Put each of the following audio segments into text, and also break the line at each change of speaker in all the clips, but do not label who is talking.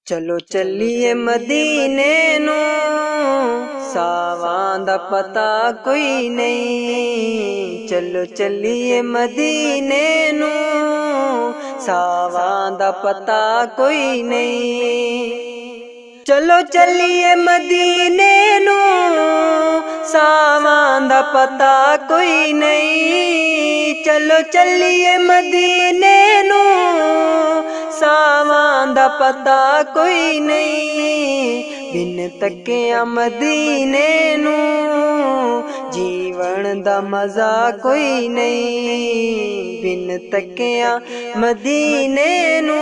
चलो चलिए मदीने नू, सावां दा पता कोई नहीं। चलो चलिए मदीने नू, सावां दा पता कोई नहीं। चलो चलिए मदीने नू, सावां दा पता कोई नहीं। चलो चलिए मदीने नू, सावां दा पता कोई नहीं। बिन तकिया मदीने नू, जीवन दा मजा कोई नहीं। बिन तकिया मदीने नू,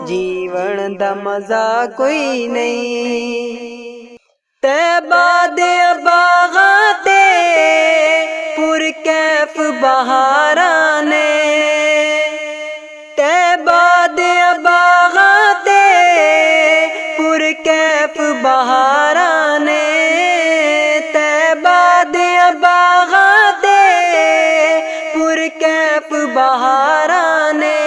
जीवन दा मजा कोई नहीं। तैबा दे बागां ते पुरकैफ बहारां ने, तैबा दे बागां ते पुरकैफ बहारां ने। तैबा दे बागां ते पुरकैफ बहारां ने।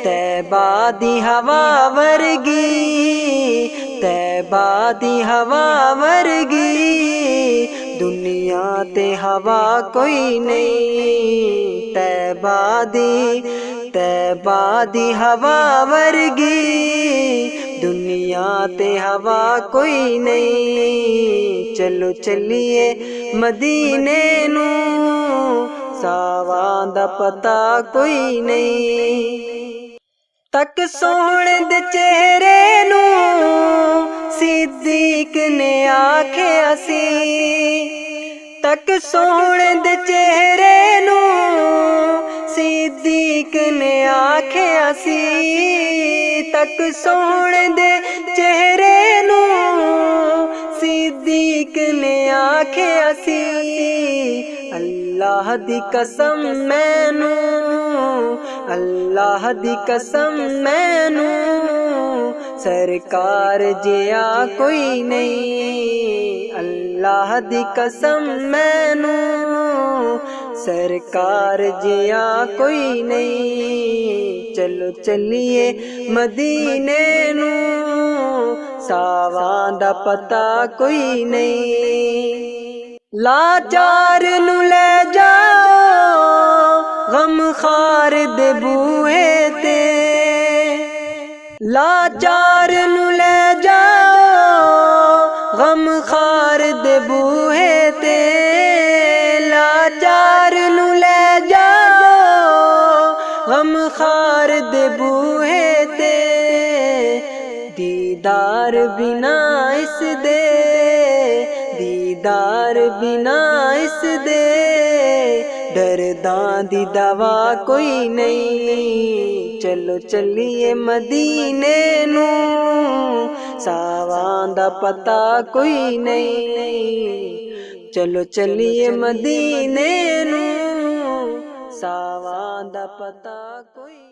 तैबा दी हवा वर्गी, तैबा दी हवा वर्गी, दुनिया ते हवा कोई नहीं। तैबा दी हवा वर्गी, दुनिया ते हवा कोई नहीं। चलो चलिए मदीने नू, सावां दा पता कोई नहीं। तक सोहणे दे चेहरे नू, सिद्दीक ने आखिया सी। तक सोहणे दे चेहरे नू, सिद्दीक ने आखिया सी। तक सोहणे दे चेहरे नू, सिद्दीक ने आखिया सी। अल्लाह दी कसम मैनू, अल्लाह दी कसम मैनू, सरकार जिया कोई नहीं। अल्लाह दी कसम मैनू, सरकार जिया कोई नहीं। चलो चलिए मदीने नू, सावां दा पता कोई नहीं। लाचार नू ले जाओ गमखार दे बूहे ते, लाचार नू ले जाओ गमखार दे बूहे ते। लाचार नू ले जाओ गमखार दे बूहे ते। दीदार बिना इस दे, दीदार बिना इस दे, दर्दां दी दवा कोई नहीं। चलो चलिए मदीने नू, सावां दा पता कोई नहीं। चलो चलिए मदीने नू, सावां दा पता कोई